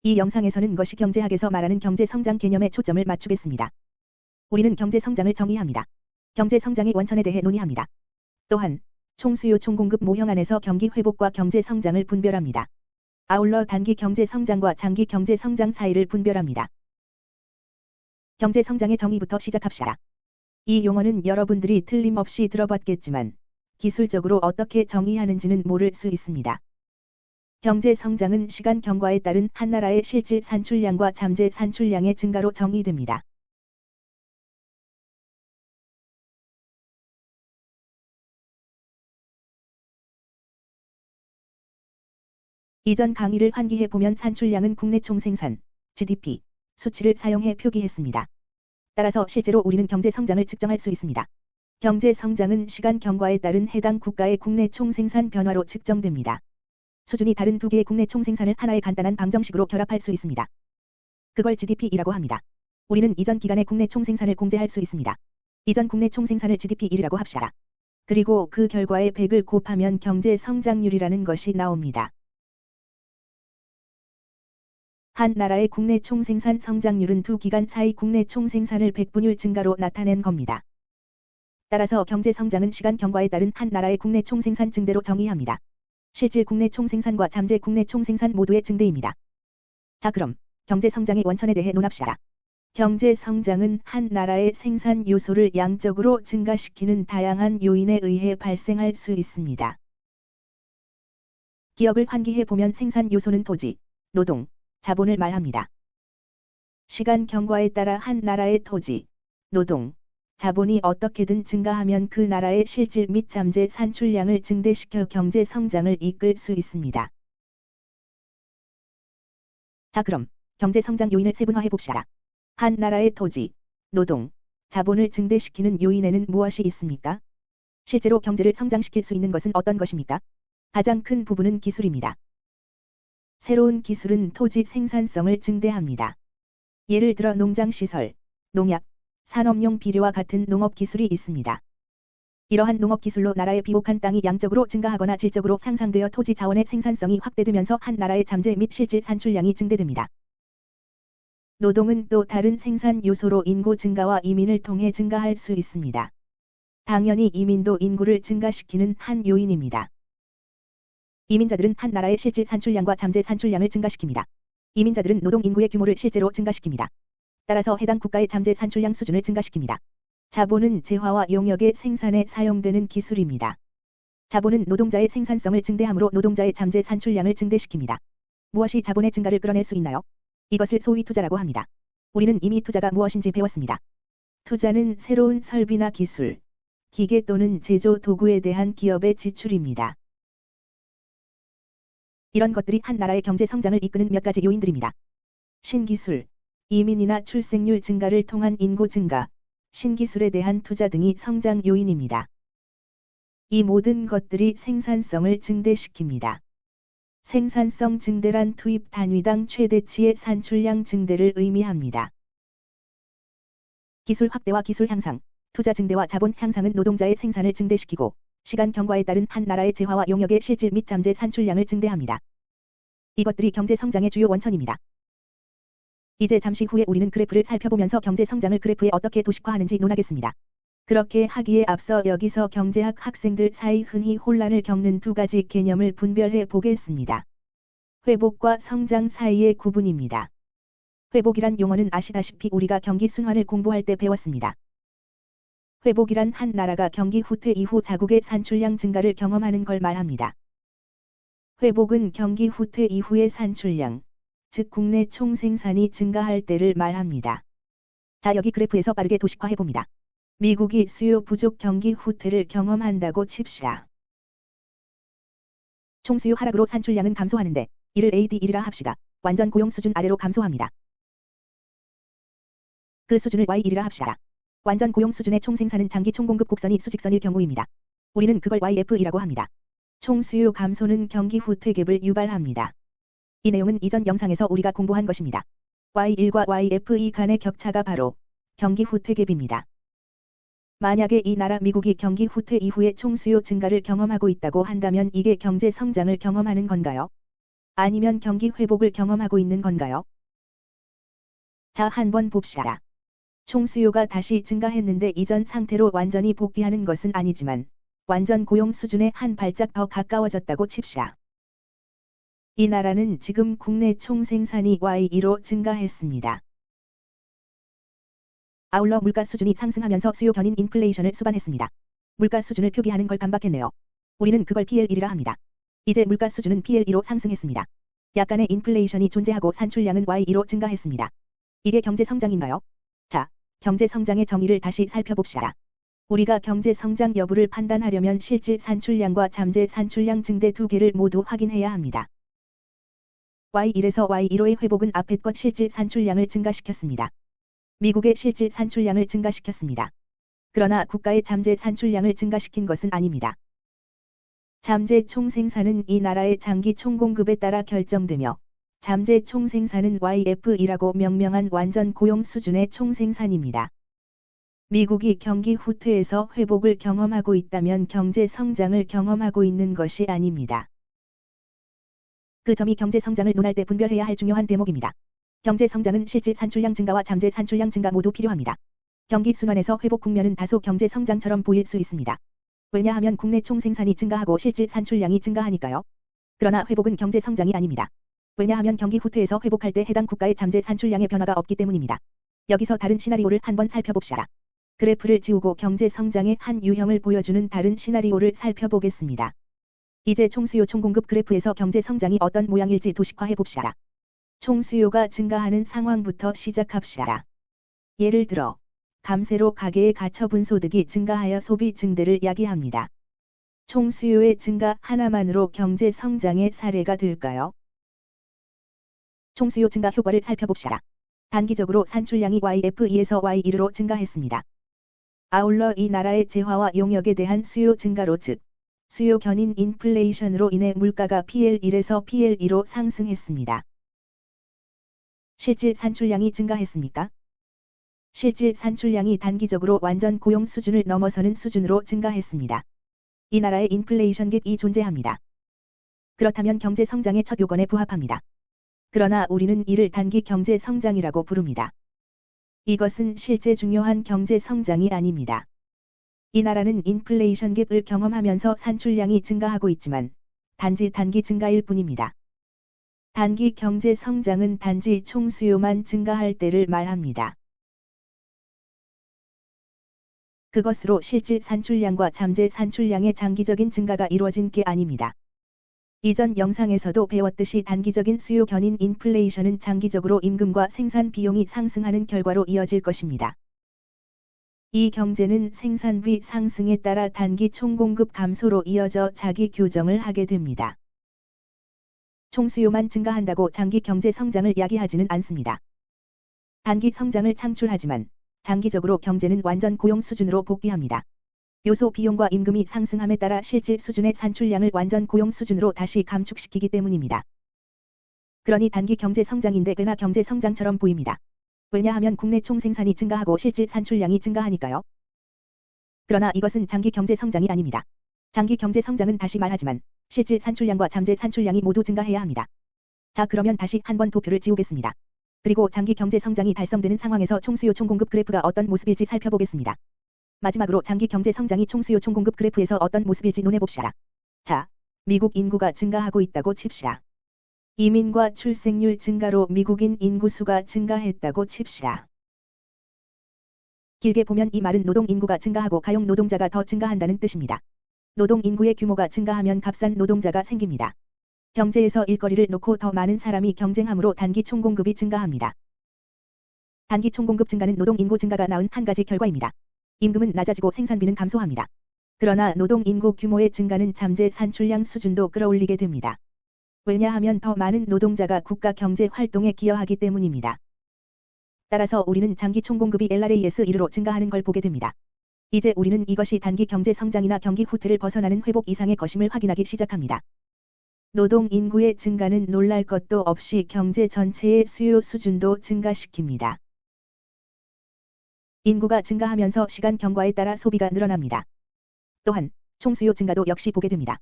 이 영상에서는 거시경제학에서 말하는 경제성장 개념에 초점을 맞추겠습니다. 우리는 경제성장을 정의합니다. 경제성장의 원천에 대해 논의합니다. 또한 총수요 총공급 모형 안에서 경기 회복과 경제성장을 분별합니다. 아울러 단기 경제성장과 장기 경제성장 사이를 분별합니다. 경제성장의 정의부터 시작합시다. 이 용어는 여러분들이 틀림없이 들어봤겠지만 기술적으로 어떻게 정의하는지는 모를 수 있습니다. 경제성장은 시간 경과에 따른 한 나라의 실질 산출량과 잠재 산출량의 증가로 정의됩니다. 이전 강의를 환기해보면 산출량은 국내 총생산, GDP, 수치를 사용해 표기했습니다. 따라서 실제로 우리는 경제성장을 측정할 수 있습니다. 경제성장은 시간 경과에 따른 해당 국가의 국내 총생산 변화로 측정됩니다. 수준이 다른 두 개의 국내 총생산을 하나의 간단한 방정식으로 결합할 수 있습니다. 그걸 GDP이라고 합니다. 우리는 이전 기간의 국내 총생산을 공제할 수 있습니다. 이전 국내 총생산을 GDP1이라고 합시다. 그리고 그 결과에 100을 곱하면 경제성장률이라는 것이 나옵니다. 한 나라의 국내 총생산 성장률은 두 기간 사이 국내 총생산을 100분율 증가로 나타낸 겁니다. 따라서 경제성장은 시간 경과에 따른 한 나라의 국내 총생산 증대로 정의합니다. 실질 국내 총생산과 잠재 국내 총생산 모두의 증대입니다. 자, 그럼 경제성장의 원천에 대해 논합시다. 경제성장은 한 나라의 생산 요소를 양적으로 증가시키는 다양한 요인에 의해 발생할 수 있습니다. 기업을 환기해보면 생산 요소는 토지, 노동, 자본을 말합니다. 시간 경과에 따라 한 나라의 토지, 노동, 자본이 어떻게든 증가하면 그 나라의 실질 및 잠재 산출량을 증대시켜 경제 성장을 이끌 수 있습니다. 자, 그럼 경제 성장 요인을 세분화해 봅시다. 한 나라의 토지, 노동, 자본을 증대시키는 요인에는 무엇이 있습니까? 실제로 경제를 성장시킬 수 있는 것은 어떤 것입니까? 가장 큰 부분은 기술입니다. 새로운 기술은 토지 생산성을 증대합니다. 예를 들어 농장시설, 농약, 산업용 비료와 같은 농업기술이 있습니다. 이러한 농업기술로 나라의 비옥한 땅이 양적으로 증가하거나 질적으로 향상되어 토지 자원의 생산성이 확대되면서 한 나라의 잠재 및 실질 산출량이 증대됩니다. 노동은 또 다른 생산 요소로 인구 증가와 이민을 통해 증가할 수 있습니다. 당연히 이민도 인구를 증가시키는 한 요인입니다. 이민자들은 한 나라의 실질 산출량과 잠재 산출량을 증가시킵니다. 이민자들은 노동 인구의 규모를 실제로 증가시킵니다. 따라서 해당 국가의 잠재 산출량 수준을 증가시킵니다. 자본은 재화와 용역의 생산에 사용되는 기술입니다. 자본은 노동자의 생산성을 증대함으로 노동자의 잠재 산출량을 증대시킵니다. 무엇이 자본의 증가를 끌어낼 수 있나요? 이것을 소위 투자라고 합니다. 우리는 이미 투자가 무엇인지 배웠습니다. 투자는 새로운 설비나 기술, 기계 또는 제조 도구에 대한 기업의 지출입니다. 이런 것들이 한 나라의 경제 성장을 이끄는 몇 가지 요인들입니다. 신기술, 이민이나 출생률 증가를 통한 인구 증가, 신기술에 대한 투자 등이 성장 요인입니다. 이 모든 것들이 생산성을 증대시킵니다. 생산성 증대란 투입 단위당 최대치의 산출량 증대를 의미합니다. 기술 확대와 기술 향상, 투자 증대와 자본 향상은 노동자의 생산을 증대시키고 시간 경과에 따른 한 나라의 재화와 용역의 실질 및 잠재 산출량을 증대합니다. 이것들이 경제 성장의 주요 원천입니다. 이제 잠시 후에 우리는 그래프를 살펴보면서 경제 성장을 그래프에 어떻게 도식화하는지 논하겠습니다. 그렇게 하기에 앞서 여기서 경제학 학생들 사이 흔히 혼란을 겪는 두 가지 개념을 분별해 보겠습니다. 회복과 성장 사이의 구분입니다. 회복이란 용어는 아시다시피 우리가 경기 순환을 공부할 때 배웠습니다. 회복이란 한 나라가 경기 후퇴 이후 자국의 산출량 증가를 경험하는 걸 말합니다. 회복은 경기 후퇴 이후의 산출량, 즉 국내 총생산이 증가할 때를 말합니다. 자, 여기 그래프에서 빠르게 도식화해봅니다. 미국이 수요 부족 경기 후퇴를 경험한다고 칩시다. 총수요 하락으로 산출량은 감소하는데 이를 AD1이라 합시다. 완전 고용 수준 아래로 감소합니다. 그 수준을 Y1이라 합시다. 완전 고용 수준의 총생산은 장기 총공급 곡선이 수직선일 경우입니다. 우리는 그걸 YF이라고 합니다. 총수요 감소는 경기 후퇴 갭을 유발합니다. 이 내용은 이전 영상에서 우리가 공부한 것입니다. Y1과 YF2 간의 격차가 바로 경기 후퇴 갭입니다. 만약에 이 나라 미국이 경기 후퇴 이후에 총수요 증가를 경험하고 있다고 한다면 이게 경제 성장을 경험하는 건가요? 아니면 경기 회복을 경험하고 있는 건가요? 자, 한번 봅시다. 총수요가 다시 증가했는데 이전 상태로 완전히 복귀하는 것은 아니지만 완전 고용 수준에 한 발짝 더 가까워졌다고 칩시다. 이 나라는 지금 국내 총생산이 Y2로 증가했습니다. 아울러 물가 수준이 상승하면서 수요 견인 인플레이션을 수반했습니다. 물가 수준을 표기하는 걸 깜빡했네요. 우리는 그걸 PL1이라 합니다. 이제 물가 수준은 PL2로 상승했습니다. 약간의 인플레이션이 존재하고 산출량은 Y2로 증가했습니다. 이게 경제 성장인가요? 자, 경제 성장의 정의를 다시 살펴봅시다. 우리가 경제 성장 여부를 판단하려면 실질 산출량과 잠재 산출량 증대 두 개를 모두 확인해야 합니다. Y1에서 Y2로의 회복은 앞의 것 실질 산출량을 증가시켰습니다. 미국의 실질 산출량을 증가시켰습니다. 그러나 국가의 잠재 산출량을 증가시킨 것은 아닙니다. 잠재 총생산은 이 나라의 장기 총공급에 따라 결정되며 잠재 총생산은 YF이라고 명명한 완전 고용 수준의 총생산입니다. 미국이 경기 후퇴에서 회복을 경험하고 있다면 경제 성장을 경험하고 있는 것이 아닙니다. 그 점이 경제 성장을 논할 때 분별해야 할 중요한 대목입니다. 경제 성장은 실질 산출량 증가와 잠재 산출량 증가 모두 필요합니다. 경기 순환에서 회복 국면은 다소 경제 성장처럼 보일 수 있습니다. 왜냐하면 국내 총생산이 증가하고 실질 산출량이 증가하니까요. 그러나 회복은 경제 성장이 아닙니다. 왜냐하면 경기 후퇴에서 회복할 때 해당 국가의 잠재 산출량의 변화가 없기 때문입니다. 여기서 다른 시나리오를 한번 살펴봅시다. 그래프를 지우고 경제 성장의 한 유형을 보여주는 다른 시나리오를 살펴보겠습니다. 이제 총수요 총공급 그래프에서 경제 성장이 어떤 모양일지 도식화해 봅시다. 총수요가 증가하는 상황부터 시작합시다. 예를 들어 감세로 가계의 가처분 소득이 증가하여 소비 증대를 야기합니다. 총수요의 증가 하나만으로 경제 성장의 사례가 될까요? 총수요 증가 효과를 살펴봅시다. 단기적으로 산출량이 YF2에서 Y1로 증가했습니다. 아울러 이 나라의 재화와 용역에 대한 수요 증가로 즉 수요 견인 인플레이션으로 인해 물가가 PL1에서 PL2로 상승했습니다. 실질 산출량이 증가했습니까? 실질 산출량이 단기적으로 완전 고용 수준을 넘어서는 수준으로 증가했습니다. 이 나라의 인플레이션 갭이 존재합니다. 그렇다면 경제 성장의 첫 요건에 부합합니다. 그러나 우리는 이를 단기 경제 성장이라고 부릅니다. 이것은 실제 중요한 경제 성장이 아닙니다. 이 나라는 인플레이션 갭을 경험하면서 산출량이 증가하고 있지만 단지 단기 증가일 뿐입니다. 단기 경제 성장은 단지 총수요만 증가할 때를 말합니다. 그것으로 실질 산출량과 잠재 산출량의 장기적인 증가가 이루어진 게 아닙니다. 이전 영상에서도 배웠듯이 단기적인 수요 견인 인플레이션은 장기적으로 임금과 생산 비용이 상승하는 결과로 이어질 것입니다. 이 경제는 생산비 상승에 따라 단기 총공급 감소로 이어져 자기 교정을 하게 됩니다. 총수요만 증가한다고 장기 경제 성장을 야기하지는 않습니다. 단기 성장을 창출하지만 장기적으로 경제는 완전 고용 수준으로 복귀합니다. 요소 비용과 임금이 상승함에 따라 실질 수준의 산출량을 완전 고용 수준으로 다시 감축시키기 때문입니다. 그러니 단기 경제 성장인데 꽤나 경제 성장처럼 보입니다. 왜냐하면 국내 총생산이 증가하고 실질 산출량이 증가하니까요. 그러나 이것은 장기 경제 성장이 아닙니다. 장기 경제 성장은 다시 말하지만 실질 산출량과 잠재 산출량이 모두 증가해야 합니다. 자, 그러면 다시 한번 도표를 지우겠습니다. 그리고 장기 경제 성장이 달성되는 상황에서 총수요 총공급 그래프가 어떤 모습일지 살펴보겠습니다. 마지막으로 장기 경제 성장이 총수요 총공급 그래프에서 어떤 모습일지 논해봅시다. 자, 미국 인구가 증가하고 있다고 칩시다. 이민과 출생률 증가로 미국인 인구수가 증가했다고 칩시다. 길게 보면 이 말은 노동 인구가 증가하고 가용 노동자가 더 증가한다는 뜻입니다. 노동 인구의 규모가 증가하면 값싼 노동자가 생깁니다. 경제에서 일거리를 놓고 더 많은 사람이 경쟁함으로 단기 총공급이 증가합니다. 단기 총공급 증가는 노동 인구 증가가 낳은 한 가지 결과입니다. 임금은 낮아지고 생산비는 감소합니다. 그러나 노동 인구 규모의 증가는 잠재 산출량 수준도 끌어올리게 됩니다. 왜냐하면 더 많은 노동자가 국가 경제 활동에 기여하기 때문입니다. 따라서 우리는 장기 총공급이 LRAS1로 증가하는 걸 보게 됩니다. 이제 우리는 이것이 단기 경제 성장이나 경기 후퇴를 벗어나는 회복 이상의 것임을 확인하기 시작합니다. 노동 인구의 증가는 놀랄 것도 없이 경제 전체의 수요 수준도 증가시킵니다. 인구가 증가하면서 시간 경과에 따라 소비가 늘어납니다. 또한 총수요 증가도 역시 보게 됩니다.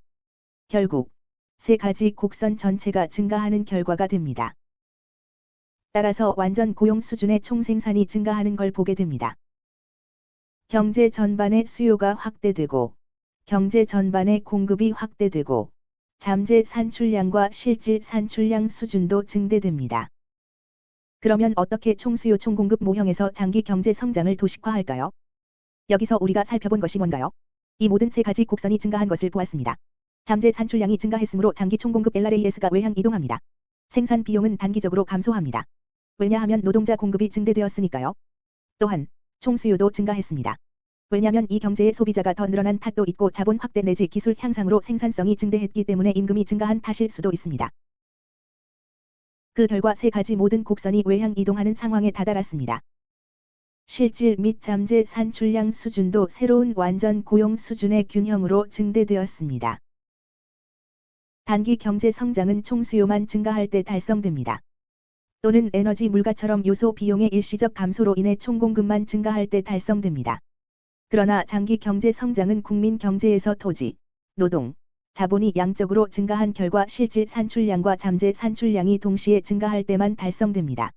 결국 세 가지 곡선 전체가 증가하는 결과가 됩니다. 따라서 완전 고용 수준의 총생산이 증가하는 걸 보게 됩니다. 경제 전반의 수요가 확대되고 경제 전반의 공급이 확대되고 잠재 산출량과 실질 산출량 수준도 증대됩니다. 그러면 어떻게 총수요 총공급 모형에서 장기 경제 성장을 도식화할까요? 여기서 우리가 살펴본 것이 뭔가요? 이 모든 세 가지 곡선이 증가한 것을 보았습니다. 잠재 산출량이 증가했으므로 장기 총공급 LRAS가 외향 이동합니다. 생산 비용은 단기적으로 감소합니다. 왜냐하면 노동자 공급이 증대되었으니까요. 또한 총수요도 증가했습니다. 왜냐하면 이 경제의 소비자가 더 늘어난 탓도 있고 자본 확대 내지 기술 향상으로 생산성이 증대했기 때문에 임금이 증가한 탓일 수도 있습니다. 그 결과 세 가지 모든 곡선이 외향 이동하는 상황에 다다랐습니다. 실질 및 잠재 산출량 수준도 새로운 완전 고용 수준의 균형으로 증대되었습니다. 단기 경제 성장은 총수요만 증가할 때 달성됩니다. 또는 에너지 물가처럼 요소 비용의 일시적 감소로 인해 총공급만 증가할 때 달성됩니다. 그러나 장기 경제 성장은 국민 경제에서 토지, 노동, 자본이 양적으로 증가한 결과 실질 산출량과 잠재 산출량이 동시에 증가할 때만 달성됩니다.